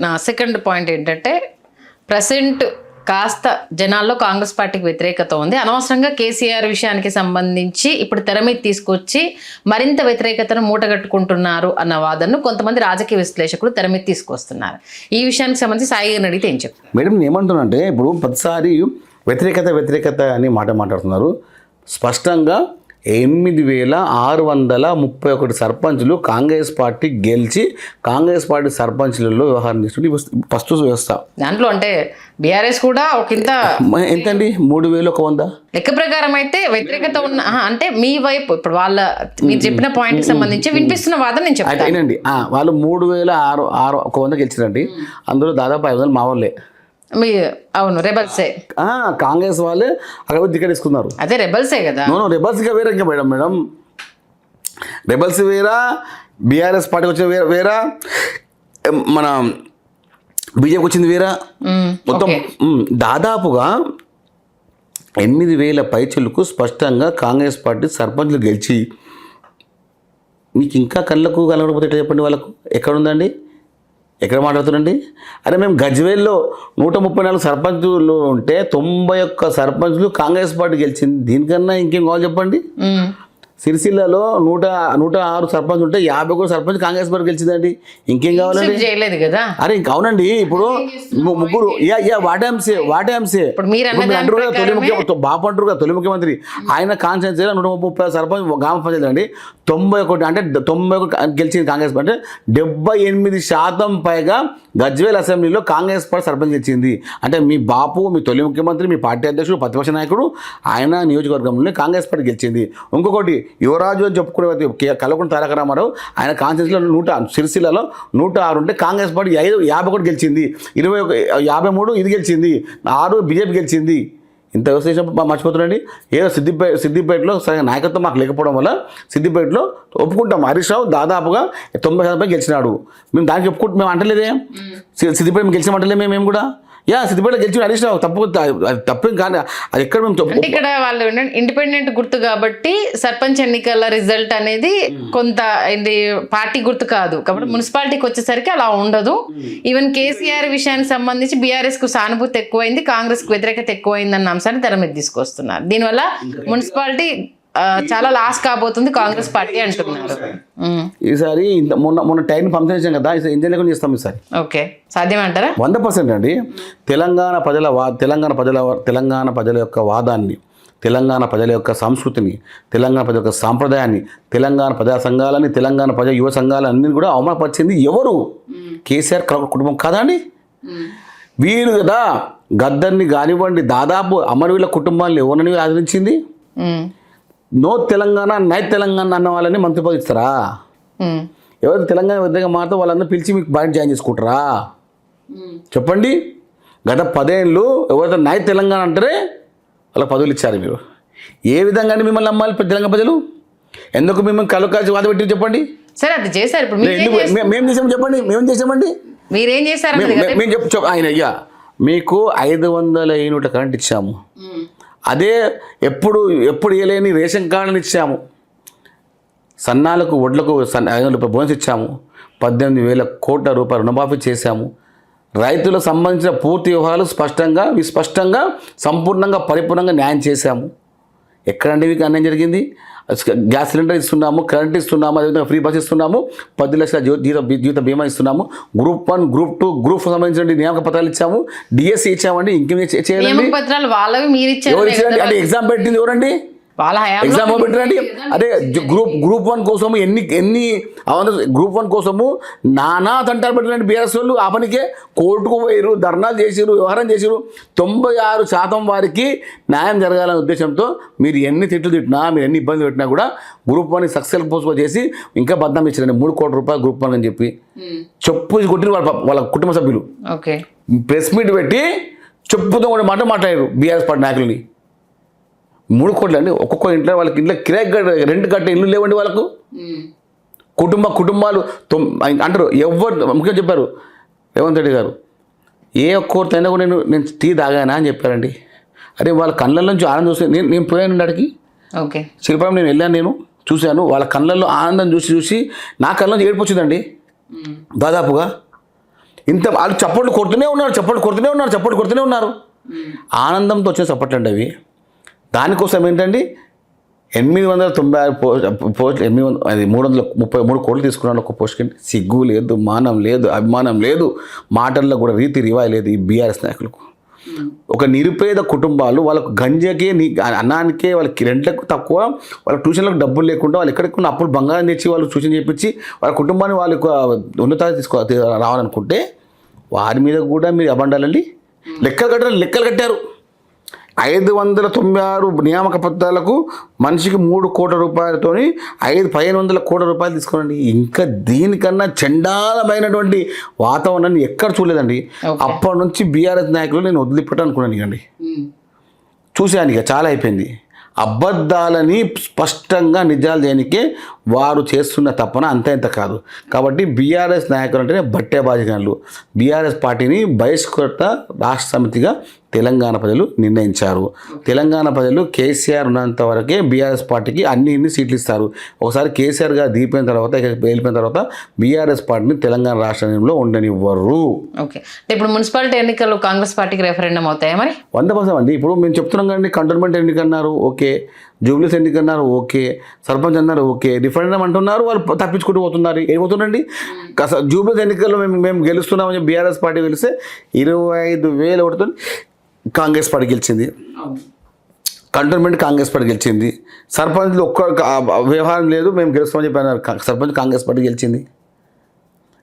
నా second point ఏంటంటే present కాస్త జనాల్లో కాంగ్రెస్ పార్టీకి వ్యతిరేకత ఉంది. అనవసరంగా కేసీఆర్ విషయానికి సంబంధించి ఇప్పుడు తెర మీద తీసుకొచ్చి మరింత వ్యతిరేకతను మూటగట్టుకుంటున్నారు అన్న వాదనను కొంతమంది రాజకీయ విశ్లేషకులు తెర మీద తీసుకొస్తున్నారు. ఈ విషయానికి సంబంధించి సాయి గారిని అడిగితే ఏం చెప్తారు? మేడం నేను ఏమంటున్నా అంటే ఇప్పుడు ప్రతిసారి వ్యతిరేకత అని మాట్లాడుతున్నారు. స్పష్టంగా 8,631 సర్పంచులు కాంగ్రెస్ పార్టీ గెలిచి కాంగ్రెస్ పార్టీ సర్పంచులలో వ్యవహారం తీసుకుంటే ఫస్ట్ వ్యవస్థ. దాంట్లో అంటే బీఆర్ఎస్ కూడా ఒకంత ఎంతండి 3,100 లెక్క ప్రకారం అయితే వ్యతిరేకత ఉన్న అంటే మీ వైపు ఇప్పుడు మీరు చెప్పిన పాయింట్ కి సంబంధించి వినిపిస్తున్న వాదన నేను చెప్తాను. వాళ్ళు 3,601 గెలిచారండి. అందులో దాదాపు 500 మా వాళ్ళే. అవును, రెబల్సే. కాంగ్రెస్ వాళ్ళే అక్కడ టికెట్ తీసుకున్నారు. అదే రెబల్సే కదా. రెబల్స్ గా వేరే ఇంకా మేడం రెబల్స్ వేరా, బీఆర్ఎస్ పార్టీకి వచ్చిన వేరా, మన బీజేపీకి వచ్చింది వేరా. మొత్తం దాదాపుగా 8,000 పైచలకు స్పష్టంగా కాంగ్రెస్ పార్టీ సర్పంచ్లు గెలిచి మీకు ఇంకా కళ్ళకు కలగకపోతే చెప్పండి వాళ్ళకు ఎక్కడుందండి, ఎక్కడ మాట్లాడుతున్నాండి? అరే మేము గజ్వేల్లో 134 సర్పంచులు ఉంటే 91 సర్పంచులు కాంగ్రెస్ పార్టీ గెలిచింది. దీనికన్నా ఇంకేం కావాలి చెప్పండి. సిరిసిల్లలో 106 సర్పంచ్ ఉంటే 50 సర్పంచ్ కాంగ్రెస్ పార్టీ గెలిచిందండి. ఇంకేం కావాలండి? చేయలేదు కదా. అరే ఇంకా అవునండి. ఇప్పుడు ముగ్గురు వాటాంసే బాపు అంటారు కదా తొలి ముఖ్యమంత్రి. ఆయన కాన్స్టిట్యూన్సీలో 130 సర్పంచ్ గ్రామ పంచాయతీ అండి. 91 అంటే 91 గెలిచింది కాంగ్రెస్ పార్టీ. 78% పైగా గజ్వేల్ అసెంబ్లీలో కాంగ్రెస్ పార్టీ సర్పంచ్ గెలిచింది. అంటే మీ బాపు, మీ తొలి ముఖ్యమంత్రి, మీ పార్టీ అధ్యక్షుడు, ప్రతిపక్ష నాయకుడు, ఆయన నియోజకవర్గంలోనే కాంగ్రెస్ పార్టీ గెలిచింది. ఇంకొకటి యువరాజు అని చెప్పుకునే కల్వకుంట్ల తారక రామారావు, ఆయన కాన్స్టిట్యూన్సీలో సిరిసిల్లలో 106 ఉంటే కాంగ్రెస్ పార్టీ 51 గెలిచింది. 53 ఇది గెలిచింది, 6 బీజేపీ గెలిచింది. ఇంత వ్యవస్థ మర్చిపోతున్నాండి. ఏదో సిద్దిపేటలో సరైన నాయకత్వం మాకు లేకపోవడం వల్ల సిద్దిపేటలో ఒప్పుకుంటాం. హరీష్ రావు దాదాపుగా 90% గెలిచినాడు. మేము దానికి ఒప్పుకుంటాం, మేము అంటలేదే. సిద్దిపేట మేము గెలిచామంటలే మేము కూడా. సిద్దిపేటలో గెలిచిన హరీష్ రావు తప్పేం కానీ అది ఎక్కడ మేము అంటే ఇక్కడ వాళ్ళు ఇండిపెండెంట్ గుర్తు కాబట్టి సర్పంచ్ ఎన్నికల రిజల్ట్ అనేది కొంత పార్టీ గుర్తు కాదు కాబట్టి మున్సిపాలిటీకి వచ్చేసరికి అలా ఉండదు. ఈవెన్ కేసీఆర్ విషయానికి సంబంధించి బీఆర్ఎస్ కు సానుభూతి ఎక్కువైంది, కాంగ్రెస్ కు వ్యతిరేకత ఎక్కువైంది అన్న అంశాన్ని తెర మీద తీసుకొస్తున్నారు. దీనివల్ల మున్సిపాలిటీ చాలా లాస్ కాబోతుంది కాంగ్రెస్ పార్టీ అంటున్నారు. ఈసారి మొన్న టైం ఫంక్షన్ చేసాం కదా, ఎంజాయ్ లేకుండా చేస్తాం ఈసారి. ఓకే, సాధ్యమంటారా? 100% అండి. తెలంగాణ ప్రజల యొక్క వాదాన్ని, తెలంగాణ ప్రజల యొక్క సంస్కృతిని, తెలంగాణ ప్రజల యొక్క సాంప్రదాయాన్ని, తెలంగాణ ప్రజా సంఘాలని, తెలంగాణ ప్రజా యువ సంఘాలన్నీ కూడా అవమానపరిచింది ఎవరు? కేసీఆర్ కుటుంబం కాదా అండి? వీరు కదా గద్దర్ని కానివ్వండి, దాదాపు అమరవీళ్ళ కుటుంబాన్ని ఎవరిని ఆదరించింది? నో తెలంగాణ నై తెలంగాణ అన్న వాళ్ళని మంత్రి పదవి ఇస్తారా? ఎవరైతే తెలంగాణ వ్యతిరేకంగా మాత్రం వాళ్ళందరూ పిలిచి మీకు బాడీ జాయిన్ చేసుకుంటారా? చెప్పండి. గత 10 ఏళ్ళు ఎవరైతే నై తెలంగాణ అంటారే వాళ్ళ పదవులు ఇచ్చారు. మీరు ఏ విధంగా మిమ్మల్ని నమ్మాలి తెలంగాణ ప్రజలు? ఎందుకు మిమ్మల్ని కలుకాల్సి వాద పెట్టి చెప్పండి. సరే అది చేశారు. ఇప్పుడు మేము చేసాము చెప్పండి. మేమేం చేసామండి? మీరేం చేశారు? మేము ఆయన అయ్యా మీకు 500 యూనిట్ల కరెంట్ ఇచ్చాము. అదే ఎప్పుడు ఇవ్వలేని రేషన్ కార్డులు ఇచ్చాము. సన్నాలకు వడ్లకు 500 రూపాయలు బోనస్ ఇచ్చాము. 18,000 కోట్ల రూపాయలు రుణమాఫీ చేశాము. రైతులకు సంబంధించిన పూర్తి వ్యవహారాలు విస్పష్టంగా సంపూర్ణంగా పరిపూర్ణంగా న్యాయం చేశాము. ఎక్కడండి మీకు అన్యాయం జరిగింది? గ్యాస్ సిలిండర్ ఇస్తున్నాము, కరెంట్ ఇస్తున్నాము, అదేవిధంగా ఫ్రీ బస్ ఇస్తున్నాము, 10 లక్షల జీవిత బీమా ఇస్తున్నాము, గ్రూప్ 1, గ్రూప్ 2, గ్రూప్ సంబంధించిన నియామక పత్రాలు ఇచ్చాము, డిఎస్సి ఇచ్చామండి. ఇంకేం చేయాలి? అంటే ఎగ్జామ్ పెట్టింది ఎవరండి? ఎగ్జామ్ పెట్టండి. అదే గ్రూప్ 1 కోసము ఎన్ని గ్రూప్ 1 కోసము నానా తంటాలు పెట్టినండి బీఆర్ఎస్ వాళ్ళు. ఆ పనికే కోర్టుకు పోయారు, ధర్నాలు చేసారు, వ్యవహారం చేసారు. 96% వారికి న్యాయం జరగాలనే ఉద్దేశంతో మీరు ఎన్ని తిట్లు తిట్టినా, మీరు ఎన్ని ఇబ్బంది పెట్టినా కూడా గ్రూప్ 1 సక్సెస్ఫుల్ చేసి ఇంకా బద్నాం ఇచ్చారండి. 3 కోట్ల రూపాయలు గ్రూప్ 1 అని చెప్పి చెప్పు కొట్టిన వాళ్ళ కుటుంబ సభ్యులు ప్రెస్ మీట్ పెట్టి చెప్పుతో కూడా మాట్లాడారు బీఆర్ఎస్ పార్టీ నాయకులని. 3 కోట్లు అండి. ఒక్కొక్క ఇంట్లో వాళ్ళకి ఇంట్లో కిరాయి రెంట్ కట్టే ఇల్లు లేవండి వాళ్ళకు. కుటుంబాలు అంటారు. ఎవరు ముఖ్యంగా చెప్పారు రేవంత్ రెడ్డి గారు, ఏ ఒక్కరితోనైనా కూడా నేను టీ తాగానా అని చెప్పారండి. అరే వాళ్ళ కళ్ళ నుంచి ఆనందం చూసి నేను పోయాను అడిగి శిల్పారం నేను వెళ్ళాను, నేను చూశాను. వాళ్ళ కళ్ళల్లో ఆనందం చూసి నా కళ్ళ నుంచి ఏడుపు వచ్చిందండి దాదాపుగా. ఇంత వాళ్ళు చప్పట్లు కొడుతూనే ఉన్నారు. ఆనందంతో వచ్చిన చప్పట్లు అండి అవి. దానికోసం ఏంటండి 896 పోస్ట్ 333 కోట్లు తీసుకున్నాను ఒక పోస్ట్కి. సిగ్గు లేదు, మానం లేదు, అభిమానం లేదు, మాటల్లో కూడా రీతి రివాయి లేదు ఈ బీఆర్ఎస్ నాయకులకు. ఒక నిరుపేద కుటుంబాలు వాళ్ళకు గంజకే అన్నానికే వాళ్ళకి రెంట్లకు తక్కువ, వాళ్ళ ట్యూషన్లకు డబ్బులు లేకుండా వాళ్ళు ఎక్కడికి అప్పుడు బంగారం తెచ్చి వాళ్ళు ట్యూషన్ చేయించి వాళ్ళ కుటుంబాన్ని వాళ్ళకు ఉన్నతాలు రావాలనుకుంటే వారి మీద కూడా మీరు అబండాలండి. లెక్కలు కట్టారు. 596 నియామక పత్రాలకు మనిషికి 3 కోట్ల రూపాయలతో 1500 కోట్ల రూపాయలు తీసుకోండి. ఇంకా దీనికన్నా చండాలమైనటువంటి వాతావరణాన్ని ఎక్కడ చూడలేదండి. అప్పటి నుంచి బీఆర్ఎస్ నాయకులు నేను వదిలిపెట్టాను అనుకున్నాను అండి. చూశాను, ఇక చాలా అయిపోయింది. అబద్ధాలని స్పష్టంగా నిజాలు చేయడానికే వారు చేస్తున్న తప్పన అంత ఇంత కాదు. కాబట్టి బీఆర్ఎస్ నాయకులు అంటేనే బట్టే బాజిగాన్లు. బీఆర్ఎస్ పార్టీని బహిష్కృత రాష్ట్ర సమితిగా తెలంగాణ ప్రజలు నిర్ణయించారు. తెలంగాణ ప్రజలు కేసీఆర్ ఉన్నంత వరకే బీఆర్ఎస్ పార్టీకి అన్ని సీట్లు ఇస్తారు. ఒకసారి కేసీఆర్ గారు వెళ్ళిపోయిన తర్వాత బీఆర్ఎస్ పార్టీని తెలంగాణ రాష్ట్రంలో ఉండనివ్వరు. ఓకే, ఇప్పుడు మున్సిపాలిటీ ఎన్నికలు కాంగ్రెస్ పార్టీకి రెఫరెండం అవుతాయా మరి? 100% అండి. ఇప్పుడు మేము చెప్తున్నాం కదండి, కంటోన్మెంట్ ఎన్నికన్నారు ఓకే, జూబ్లీస్ ఎన్నికన్నారు ఓకే, సర్పంచ్ అన్నారు ఓకే, రిఫరెండం అంటున్నారు, వాళ్ళు తప్పించుకుంటూ పోతున్నారు. ఏమవుతుందండి, జూబ్లీస్ ఎన్నికల్లో మేము గెలుస్తున్నామని బీఆర్ఎస్ పార్టీ గెలిస్తే 25,000 ఓటుతో కాంగ్రెస్ పార్టీ గెలిచింది. కంటోన్మెంట్ కాంగ్రెస్ పార్టీ గెలిచింది. సర్పంచ్లు ఒక్క వ్యవహారం లేదు, మేము గెలుస్తామని చెప్పారు, సర్పంచ్ కాంగ్రెస్ పార్టీ గెలిచింది.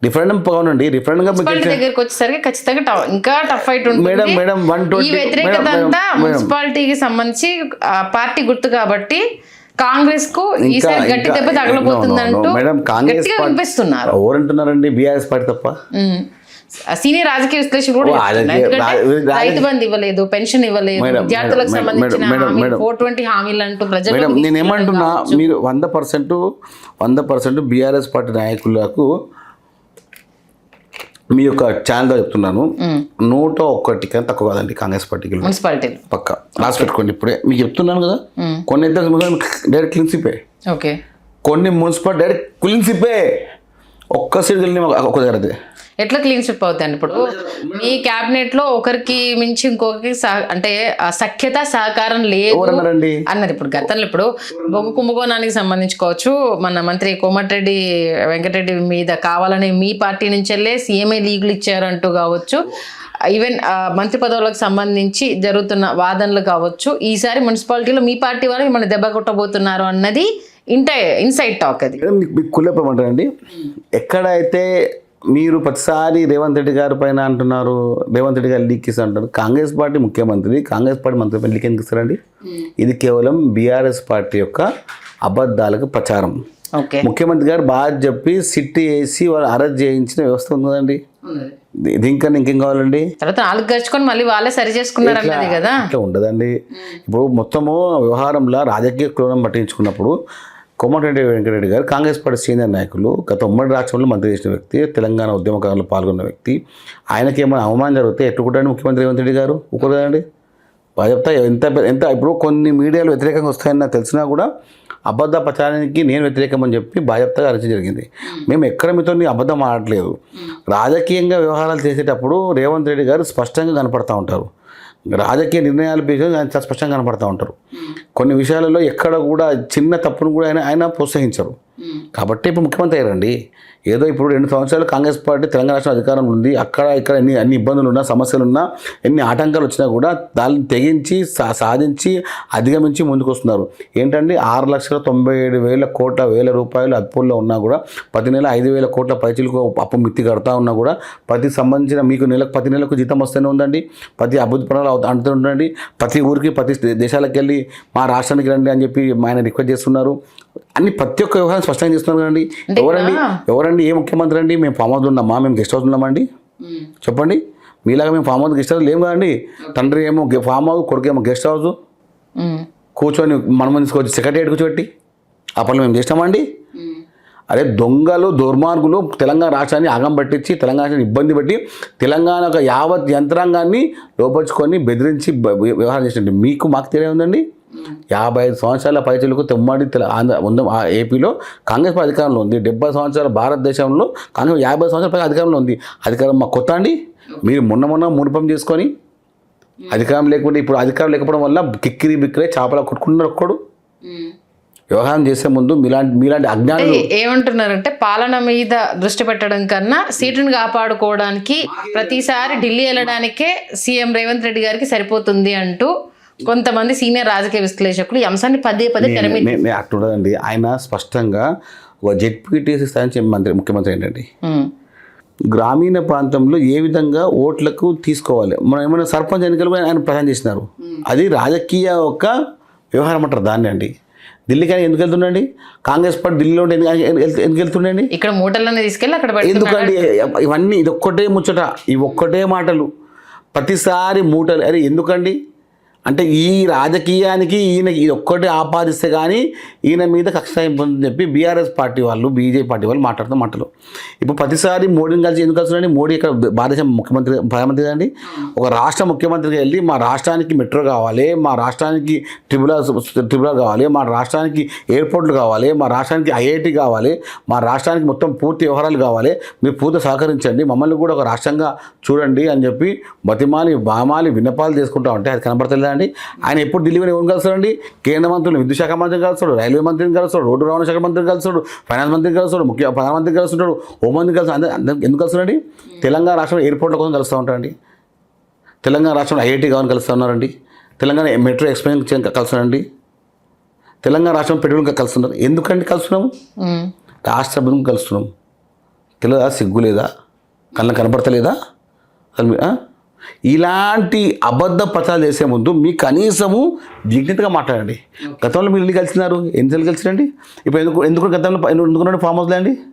రిఫరెండం అవునండి. రిఫరెండంగా దగ్గరికి వచ్చేసరికి ఖచ్చితంగా ఇంకా టఫ్ ఫైట్ ఉంటుంది. మేడం 120 ఈ వ్యతిరేకత అంతా మున్సిపాలిటీకి సంబంధించి పార్టీ గుర్తు కాబట్టి కాంగ్రెస్ కు ఈసారి గట్టి దెబ్బ తగలబోతుందంటూ మేడం కాంగ్రెస్ వినిపిస్తున్నారు. ఎవరంటున్నారండి? బీఆర్ఎస్ పార్టీ తప్ప సీనియర్ రాజకీయ విశ్లేషకులు కూడా రైతు బంధు ఇవ్వలేదు, పెన్షన్ ఇవ్వలేదు, విద్యార్థులకు సంబంధించిన 420 హామీలు అంటూ ప్రజలు. నేనేమంటున్నా, మీరు 100% బీఆర్ఎస్ పార్టీ నాయకులకు మీ యొక్క ఛానల్తో చెప్తున్నాను, 101 కన్నా తక్కువ కాదండి కాంగ్రెస్ పార్టీకి మున్సిపాలిటీ పక్క రాసి పెట్టుకోండి. ఇప్పుడే మీకు చెప్తున్నాను కదా, కొన్ని డైరెక్ట్ క్లీన్షిపే, ఓకే, కొన్ని మున్సిపల్ డైరెక్ట్ క్లీన్షిపే. ఒక్క సీట్ వెళ్ళి ఒక దగ్గర ఎట్లా క్లీన్ షిప్ అవుతాయండి? ఇప్పుడు మీ క్యాబినెట్ లో ఒకరికి మించి ఇంకొకరికి అంటే సఖ్యత సహకారం లేదు అన్నది. ఇప్పుడు గతంలో ఇప్పుడు బొగ్గు కుంభకోణానికి సంబంధించుకోవచ్చు, మన మంత్రి కోమటిరెడ్డి వెంకటరెడ్డి మీద కావాలని మీ పార్టీ నుంచి వెళ్ళే సీఎంఏ లీగులు ఇచ్చారంటూ కావచ్చు, ఈవెన్ మంత్రి పదవులకు సంబంధించి జరుగుతున్న వాదనలు కావచ్చు, ఈసారి మున్సిపాలిటీలో మీ పార్టీ వాళ్ళు మిమ్మల్ని దెబ్బ కొట్టబోతున్నారు అన్నది ఇన్సైడ్ టాక్. అది మీకు కుళ్ళపమంటారండి. ఎక్కడైతే మీరు ప్రతిసారి రేవంత్ రెడ్డి గారి పైన అంటున్నారు, రేవంత్ రెడ్డి గారు లీక్ ఇస్తా అంటారు. కాంగ్రెస్ పార్టీ ముఖ్యమంత్రి, కాంగ్రెస్ పార్టీ మంత్రి పైన లీక్ ఎందుకు ఇస్తారండి? ఇది కేవలం బీఆర్ఎస్ పార్టీ యొక్క అబద్ధాలకు ప్రచారం. ముఖ్యమంత్రి గారు బాగా చెప్పి సిట్టి వేసి వాళ్ళు అరెస్ట్ చేయించిన వ్యవస్థ ఉందండి. దీనికన్నా ఇంకేం కావాలండి? తర్వాత 4 గడుచుకొని మళ్ళీ వాళ్ళే సరి చేసుకున్నారు అన్నది కదా. అట్లా ఉండదండి. ఇప్పుడు మొత్తము వ్యవహారంలో రాజకీయ క్రోధం పట్టించుకున్నప్పుడు కోమటిరెడ్డి వెంకటరెడ్డి గారు కాంగ్రెస్ పార్టీ సీనియర్ నాయకులు, గత ఉమ్మడి రాష్ట్రంలో మంత్రి చేసిన వ్యక్తి, తెలంగాణ ఉద్యమకారులు పాల్గొన్న వ్యక్తి. ఆయనకి ఏమైనా అవమానం జరిగితే ఎట్టుకుంటాడు ముఖ్యమంత్రి రేవంత్ రెడ్డి గారు? ఊరుకోదండి. చెప్తా ఎంత ఇప్పుడు కొన్ని మీడియాలు వ్యతిరేకంగా వస్తాయని నాకు తెలిసినా కూడా అబద్ధ ప్రచారానికి నేను వ్యతిరేకమని చెప్పి బాధ్యతగా అరచడం జరిగింది. మేము ఎక్కడ మీతో అబద్ధం ఆడట్లేదు. రాజకీయంగా వ్యవహారాలు చేసేటప్పుడు రేవంత్ రెడ్డి గారు స్పష్టంగా కనపడతా ఉంటారు. రాజకీయ నిర్ణయాలు ఆయన స్పష్టంగా కనపడతా ఉంటారు. కొన్ని విషయాలలో ఎక్కడ కూడా చిన్న తప్పును కూడా ఆయన ప్రోత్సహించరు. కాబట్టి ఇప్పుడు ముఖ్యమంత్రి అయ్యారండి. ఏదో ఇప్పుడు 2 సంవత్సరాలు కాంగ్రెస్ పార్టీ తెలంగాణ రాష్ట్రం అధికారం ఉంది, అక్కడ ఇక్కడ అన్ని ఇబ్బందులు ఉన్నా, సమస్యలు ఉన్నా, ఎన్ని ఆటంకాలు వచ్చినా కూడా దాన్ని తెగించి సాధించి అధిగమించి ముందుకు వస్తున్నారు. ఏంటండి 6,97,000 కోట్ల రూపాయలు అప్పుల్లో ఉన్నా కూడా ప్రతి నెల 5,000 కోట్ల పైచీలకు అప్పు మిత్తి కడతా ఉన్నా కూడా సంబంధించిన మీకు ప్రతి నెలకు జీతం వస్తూనే ఉందండి. ప్రతి అభివృద్ధి పనులు అంటూ ఉండండి. ప్రతి ఊరికి ప్రతి దేశాలకు వెళ్ళి మా రాష్ట్రానికి రండి అని చెప్పి ఆయన రిక్వెస్ట్ చేస్తున్నారు. అన్ని ప్రతి ఒక్క వ్యవహారం స్పష్టంగా చేస్తున్నారు కదండి. ఎవరండి ఏ ముఖ్యమంత్రి అండి? మేము ఫామ్ హౌస్ ఉన్నామా? మేము గెస్ట్ హౌస్ ఉన్నామండి? చెప్పండి. మీలాగా మేము ఫామ్ హౌస్ గెస్ట్ హౌస్ లేము కదండి. తండ్రి ఏమో ఫామ్ హౌస్, కొడుకు ఏమో గెస్ట్ హౌస్, కూర్చొని మనం తీసుకొచ్చి సెక్రటరీ కూర్చోబెట్టి ఆ పనులు మేము చేస్తామండి. అదే దొంగలు దుర్మార్గులు తెలంగాణ రాష్ట్రాన్ని ఆగం పట్టించి తెలంగాణ రాష్ట్రాన్ని ఇబ్బంది పెట్టి తెలంగాణ యావత్ యంత్రాంగాన్ని లోపరుచుకొని బెదిరించి వ్యవహారం చేసినట్టు మీకు మాకు తేడా ఉందండి. 55 సంవత్సరాల పైచలకు తెమ్మడి ఏపీలో కాంగ్రెస్ పార్టీ అధికారంలో ఉంది. 70 సంవత్సరాల భారతదేశంలో కాంగ్రెస్ 50 సంవత్సరాల పై అధికారంలో ఉంది. అధికారం మా కొత్త అండి. మీరు మొన్న మునిపం చేసుకొని అధికారం లేకుండా ఇప్పుడు అధికారం లేకపోవడం వల్ల కిక్కిరి బిక్కిరే చేపల కొట్టుకుంటున్నారు. ఒక్కడు వ్యవహారం చేసే ముందు మీలాంటి అజ్ఞానులు ఏమంటున్నారంటే పాలన మీద దృష్టి పెట్టడం కన్నా సీటును కాపాడుకోవడానికి ప్రతిసారి ఢిల్లీ వెళ్ళడానికే సీఎం రేవంత్ రెడ్డి గారికి సరిపోతుంది అంటూ కొంతమంది సీనియర్ రాజకీయ విశ్లేషకులు ఈ అంశాన్ని పదే అట్లుండదండి. ఆయన స్పష్టంగా ఒక జెడ్పీటీసీ స్థాయి ముఖ్యమంత్రి ఏంటండి, గ్రామీణ ప్రాంతంలో ఏ విధంగా ఓట్లకు తీసుకోవాలి, మనం ఏమైనా సర్పంచ్ ఎన్నికలు ఆయన ప్రధానం చేసినారు. అది రాజకీయ ఒక వ్యవహారం అంటారు దాన్ని అండి. ఢిల్లీకి ఆయన ఎందుకు వెళ్తుండండి? కాంగ్రెస్ పార్టీ ఢిల్లీలో ఉంటే ఎందుకు వెళ్తుండండి? ఇక్కడ మూటలన్నీ తీసుకెళ్ళి అక్కడ ఎందుకండి? ఇవన్నీ ఇదొక్కటే ముచ్చట, ఇవి ఒక్కటే మాటలు, ప్రతిసారి మూటలు. అరే ఎందుకండి అంటే ఈ రాజకీయానికి ఈయనకి ఇది ఒక్కటి ఆపాదిస్తే కానీ ఈయన మీద కక్ష పొందని చెప్పి బీఆర్ఎస్ పార్టీ వాళ్ళు బీజేపీ పార్టీ వాళ్ళు మాట్లాడుతున్న మాటలు. ఇప్పుడు ప్రతిసారి మోడీని కలిసి ఎందుకు కలుస్తున్నాండి? మోడీ ఇక్కడ భారతదేశం ముఖ్యమంత్రి ప్రధానమంత్రి అండి. ఒక రాష్ట్ర ముఖ్యమంత్రికి వెళ్ళి మా రాష్ట్రానికి మెట్రో కావాలి, మా రాష్ట్రానికి ట్రిబుల్ కావాలి, మా రాష్ట్రానికి ఎయిర్పోర్ట్లు కావాలి, మా రాష్ట్రానికి ఐఐటి కావాలి, మా రాష్ట్రానికి మొత్తం పూర్తి వ్యవహారాలు కావాలి, మీరు పూర్తి సహకరించండి, మమ్మల్ని కూడా ఒక రాష్ట్రంగా చూడండి అని చెప్పి బామాలి విన్నపాలు చేసుకుంటా ఉంటే అది కనబడతలేదు అండి. ఆయన ఎప్పుడు ఢిల్లీ ఎవరు కలుస్తాడండి? కేంద్ర మంత్రులు, విద్యుత్ శాఖ మంత్రిని కలుస్తాడు, రైల్వే మంత్రిని కలుస్తాడు, రోడ్డు రవాణా శాఖ మంత్రిని కలుస్తాడు, ఫైనాన్స్ మంత్రిని కలుస్తాడు, ప్రధానమంత్రిని కలుస్తుంటాడు, హోంమంత్రిని కలుస్తాడు. ఎందుకు కలుస్తాడండి? తెలంగాణ రాష్ట్రంలో ఎయిర్పోర్ట్ల కోసం కలుస్తూ ఉంటారండి, తెలంగాణ రాష్ట్రంలో ఐఐటి కావాలని కలుస్తూ ఉన్నారండి, తెలంగాణ మెట్రో ఎక్స్ప్రెస్ కలుస్తున్నారండి, తెలంగాణ రాష్ట్రం పెట్రోల్ కలుస్తున్నారు. ఎందుకండి కలుస్తున్నాము? రాష్ట్ర అభివృద్ధి కలుస్తున్నాం. తెలియదా? సిగ్గు లేదా? కళ్ళ కనపడతలేదా? అసలు ఇలాంటి అబద్ధ ప్రచారాలు చేసే ముందు మీ కనీసము విజ్ఞతగా మాట్లాడండి. గతంలో మీరు ఇల్లు కలిసినారు, ఎన్నిసార్లు కలిసిరండి? ఇప్పుడు ఎందుకు గతంలో ఎందుకు ఫామ్ హౌస్లే అండి?